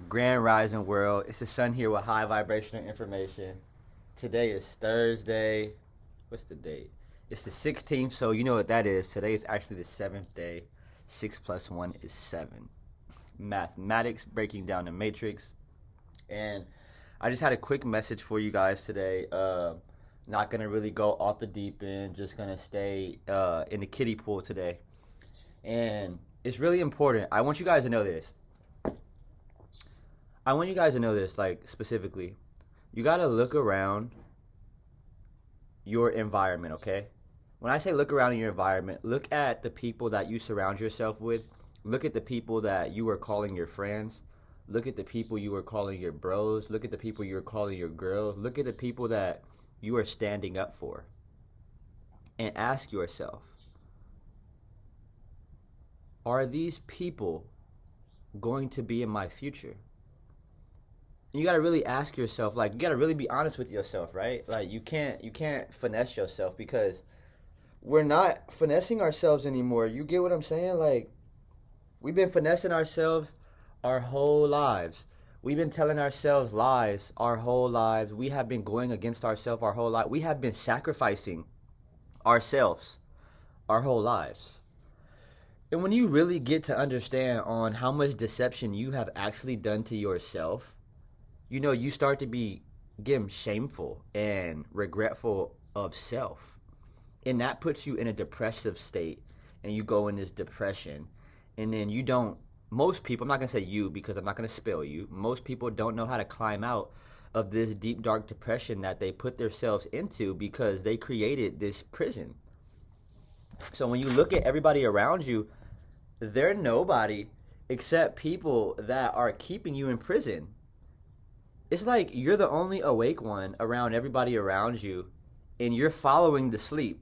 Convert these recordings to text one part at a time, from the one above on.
Grand Rising World. It's the sun here with high vibrational information. Today is Thursday. What's the date? It's the 16th, so you know what that is. Today is actually the 7th day. 6 plus 1 is 7. Mathematics, breaking down the matrix. And I just had a quick message for you guys today. Not going to really go off the deep end. Just going to stay in the kiddie pool today. And it's really important. I want you guys to know this. Like, specifically. You got to look around your environment, okay? When I say look around in your environment, look at the people that you surround yourself with. Look at the people that you are calling your friends. Look at the people you are calling your bros. Look at the people you are calling your girls. Look at the people that you are standing up for. And ask yourself, are these people going to be in my future? And you got to really ask yourself, like, you got to really be honest with yourself, right? Like, you can't finesse yourself, because we're not finessing ourselves anymore. You get what I'm saying? Like, we've been finessing ourselves our whole lives. We've been telling ourselves lies our whole lives. We have been going against ourselves our whole life. We have been sacrificing ourselves our whole lives. And when you really get to understand on how much deception you have actually done to yourself, you know, you start to be getting shameful and regretful of self. And that puts you in a depressive state, and you go in this depression. And then you don't, most people, I'm not going to say you because I'm not going to spell you, most people don't know how to climb out of this deep, dark depression that they put themselves into because they created this prison. So when you look at everybody around you, they're nobody except people that are keeping you in prison. It's like you're the only awake one around everybody around you, and you're following the sleep.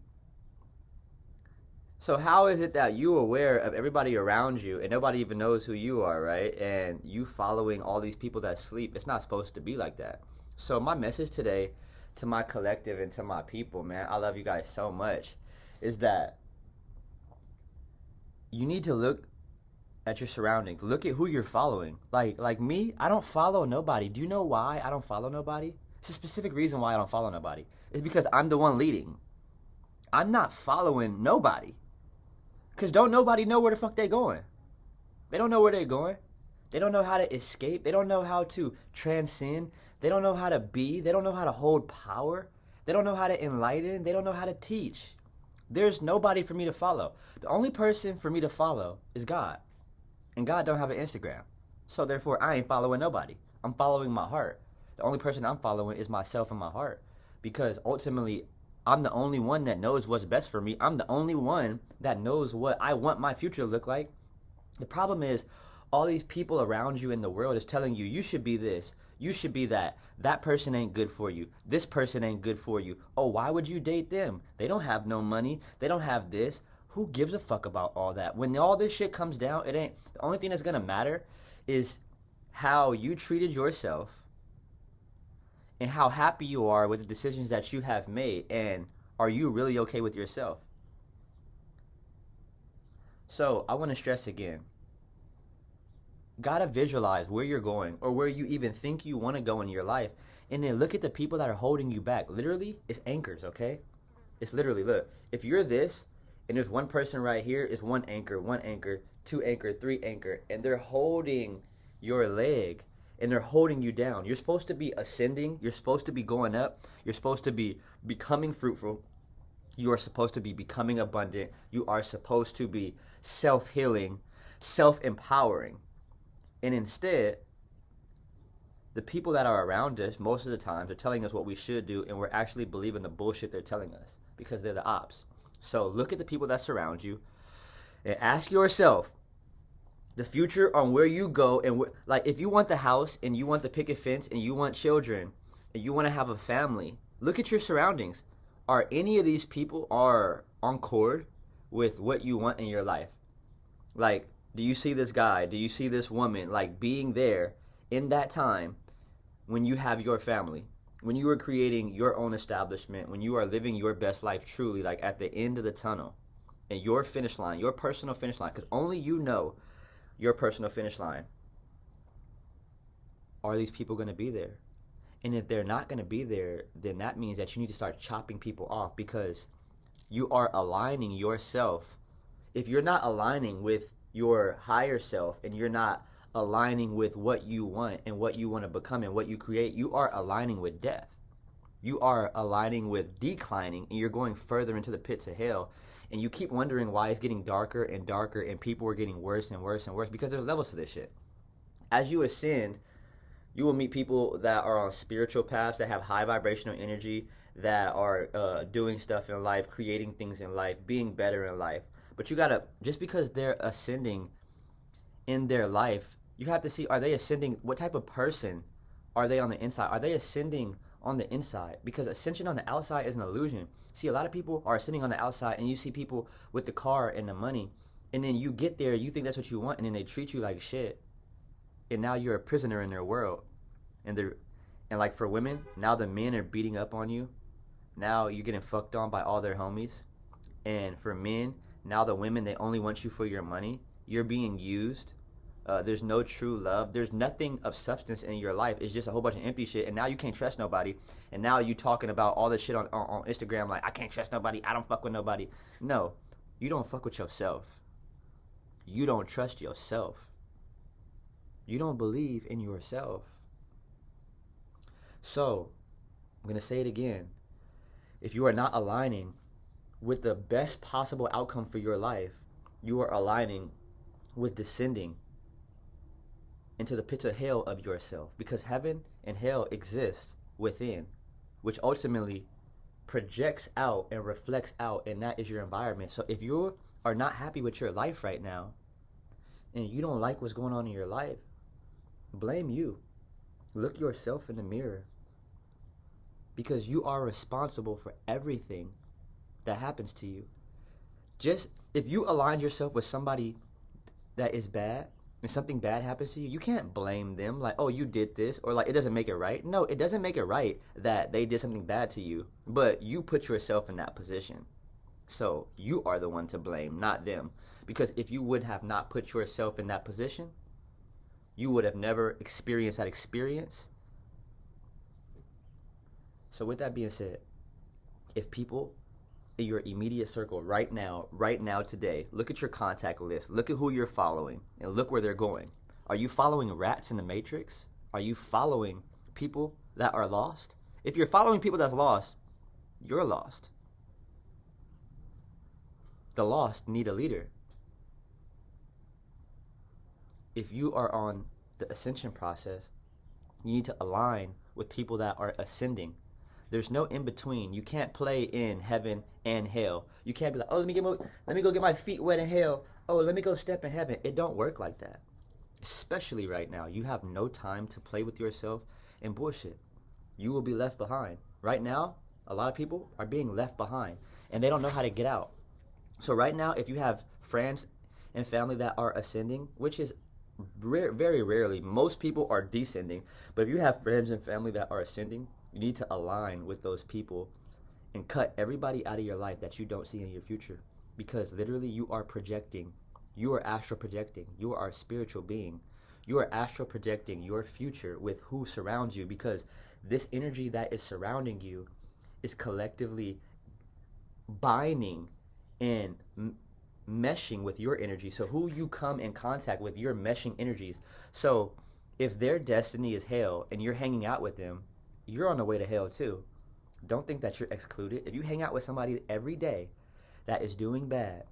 So how is it that you're aware of everybody around you and nobody even knows who you are, right? And you following all these people that sleep? It's not supposed to be like that. So my message today to my collective and to my people, man, I love you guys so much, is that you need to look at your surroundings. Look at who you're following. Like me, I don't follow nobody. Do you know why I don't follow nobody? It's a specific reason why I don't follow nobody. It's because I'm the one leading. I'm not following nobody. Because don't nobody know where the fuck they going. They don't know where they're going. They don't know how to escape. They don't know how to transcend. They don't know how to be. They don't know how to hold power. They don't know how to enlighten. They don't know how to teach. There's nobody for me to follow. The only person for me to follow is God. And God don't have an Instagram. So therefore, I ain't following nobody. I'm following my heart. The only person I'm following is myself and my heart. Because ultimately, I'm the only one that knows what's best for me. I'm the only one that knows what I want my future to look like. The problem is, all these people around you in the world is telling you, you should be this, you should be that. That person ain't good for you. This person ain't good for you. Oh, why would you date them? They don't have no money. They don't have this. Who gives a fuck about all that? When all this shit comes down, it ain't, the only thing that's gonna matter is how you treated yourself and how happy you are with the decisions that you have made, and are you really okay with yourself? So I want to stress again, gotta visualize where you're going, or where you even think you want to go in your life, and then look at the people that are holding you back. Literally, it's anchors, okay? It's literally, look, if you're this, and there's one person right here, it's one anchor, 2 anchor, 3 anchor, and they're holding your leg, and they're holding you down. You're supposed to be ascending. You're supposed to be going up. You're supposed to be becoming fruitful. You are supposed to be becoming abundant. You are supposed to be self-healing, self-empowering. And instead, the people that are around us, most of the time, are telling us what we should do, and we're actually believing the bullshit they're telling us because they're the ops. So look at the people that surround you and ask yourself, the future on where you go, and like, if you want the house and you want the picket fence and you want children and you want to have a family, look at your surroundings. Are any of these people are on chord with what you want in your life? Like, do you see this guy? Do you see this woman, like, being there in that time when you have your family, when you are creating your own establishment, when you are living your best life truly, like at the end of the tunnel, and your finish line, your personal finish line, because only you know your personal finish line. Are these people going to be there? And if they're not going to be there, then that means that you need to start chopping people off, because you are aligning yourself. If you're not aligning with your higher self, and you're not aligning with what you want and what you want to become and what you create, you are aligning with death. You are aligning with declining, and you're going further into the pits of hell. And you keep wondering why it's getting darker and darker, and people are getting worse and worse and worse, because there's levels to this shit. As you ascend, you will meet people that are on spiritual paths, that have high vibrational energy, that are doing stuff in life, creating things in life, being better in life. But you gotta, just because they're ascending in their life, you have to see, are they ascending? What type of person are they on the inside? Are they ascending on the inside? Because ascension on the outside is an illusion. See, a lot of people are ascending on the outside, and you see people with the car and the money, and then you get there, you think that's what you want, and then they treat you like shit, and now you're a prisoner in their world. And like for women, now the men are beating up on you. Now you're getting fucked on by all their homies. And for men, now the women, they only want you for your money. You're being used. There's no true love. There's nothing of substance in your life. It's just a whole bunch of empty shit. And now you can't trust nobody. And now you talking about all this shit on Instagram like, I can't trust nobody. I don't fuck with nobody. No, you don't fuck with yourself. You don't trust yourself. You don't believe in yourself. So, I'm going to say it again. If you are not aligning with the best possible outcome for your life, you are aligning with descending into the pits of hell of yourself, because heaven and hell exists within, which ultimately projects out and reflects out, and that is your environment. So if you are not happy with your life right now, and you don't like what's going on in your life, blame you. Look yourself in the mirror, because you are responsible for everything that happens to you. Just if you align yourself with somebody that is bad, and something bad happens to you, you can't blame them like, oh, you did this, or like, it doesn't make it right. No, it doesn't make it right that they did something bad to you, but you put yourself in that position. So you are the one to blame, not them. Because if you would have not put yourself in that position, you would have never experienced that experience. So with that being said, if people in your immediate circle right now, today, look at your contact list, look at who you're following, and look where they're going. Are you following rats in the Matrix? Are you following people that are lost? If you're following people that's lost, you're lost. The lost need a leader. If you are on the ascension process, you need to align with people that are ascending. There's no in between. You can't play in heaven and hell. You can't be like, oh, let me go get my feet wet in hell. Oh, let me go step in heaven. It don't work like that. Especially right now. You have no time to play with yourself and bullshit. You will be left behind. Right now, a lot of people are being left behind, and they don't know how to get out. So right now, if you have friends and family that are ascending, which is very rarely, most people are descending, but if you have friends and family that are ascending, you need to align with those people and cut everybody out of your life that you don't see in your future. Because literally you are projecting. You are astral projecting. You are a spiritual being. You are astral projecting your future with who surrounds you, because this energy that is surrounding you is collectively binding and meshing with your energy. So who you come in contact with, you're meshing energies. So if their destiny is hell and you're hanging out with them, you're on the way to hell too. Don't think that you're excluded. If you hang out with somebody every day that is doing bad,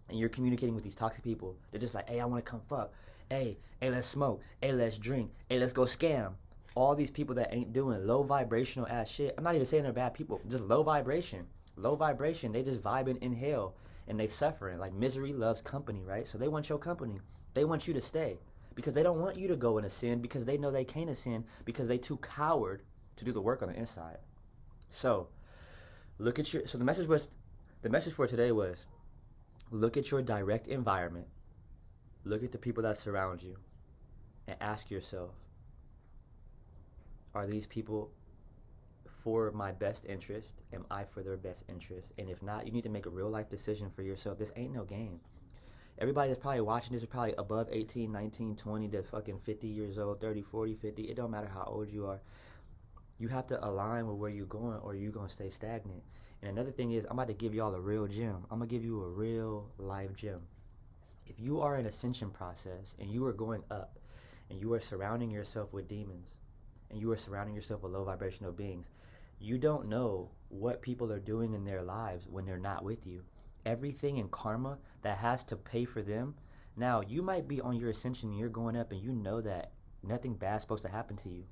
and you're communicating with these toxic people, they're just like, hey, I want to come fuck. Hey, let's smoke. Hey, let's drink. Hey, let's go scam. All these people that ain't doing low vibrational ass shit. I'm not even saying they're bad people. Just low vibration. Low vibration. They just vibing in hell, and they suffering. Like misery loves company, right? So they want your company. They want you to stay, because they don't want you to go and ascend, because they know they can't ascend, because they too coward to do the work on the inside. So look at the message for today was, look at your direct environment, look at the people that surround you, and ask yourself, are these people for my best interest? Am I for their best interest? And if not, you need to make a real life decision for yourself. This ain't no game. Everybody that's probably watching this is probably above 18, 19, 20 to fucking 50 years old, 30, 40, 50. It don't matter how old you are. You have to align with where you're going or you're going to stay stagnant. And another thing is, I'm about to give y'all a real gem. I'm going to give you a real live gem. If you are in ascension process and you are going up and you are surrounding yourself with demons and you are surrounding yourself with low vibrational beings, you don't know what people are doing in their lives when they're not with you. Everything in karma that has to pay for them. Now, you might be on your ascension and you're going up and you know that nothing bad's supposed to happen to you.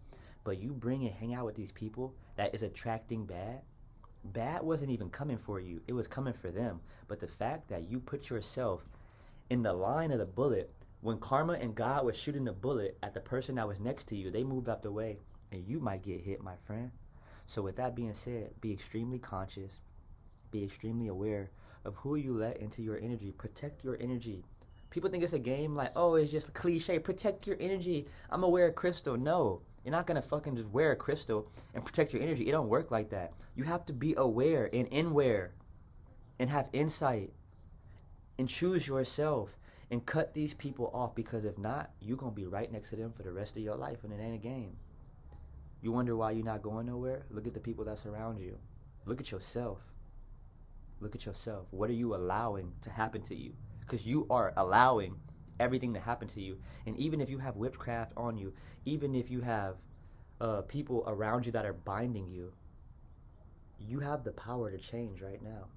But you bring and hang out with these people that is attracting bad. Bad wasn't even coming for you. It was coming for them. But the fact that you put yourself in the line of the bullet, when karma and God was shooting the bullet at the person that was next to you, they moved out the way and you might get hit, my friend. So with that being said, be extremely conscious. Be extremely aware of who you let into your energy. Protect your energy. People think it's a game like, oh, it's just a cliche. Protect your energy. I'm gonna wear a crystal. No, you're not gonna fucking just wear a crystal and protect your energy. It don't work like that. You have to be aware and inware and have insight and choose yourself and cut these people off, because if not, you're gonna be right next to them for the rest of your life and it ain't a game. You wonder why you're not going nowhere? Look at the people that surround you. Look at yourself. Look at yourself. What are you allowing to happen to you? Because you are allowing everything to happen to you. And even if you have witchcraft on you, even if you have people around you that are binding you, you have the power to change right now.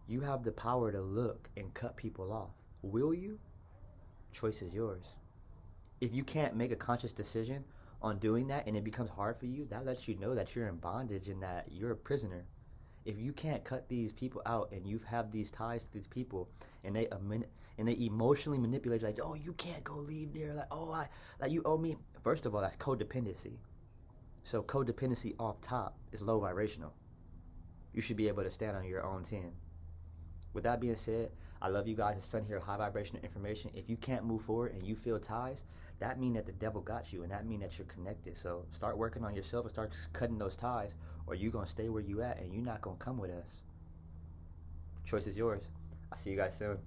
You have the power to look and cut people off. Will you? Choice is yours. If you can't make a conscious decision on doing that and it becomes hard for you, that lets you know that you're in bondage and that you're a prisoner. If you can't cut these people out and you have these ties to these people and they emotionally manipulate you, like, oh, you can't go leave there, like, oh, like you owe me. First of all, that's codependency. So codependency off top is low vibrational. You should be able to stand on your own 10. With that being said, I love you guys. It's Sun here, high vibrational information. If you can't move forward and you feel ties, that means that the devil got you, and that means that you're connected. So start working on yourself and start cutting those ties, or you're going to stay where you at and you're not going to come with us. Choice is yours. I'll see you guys soon.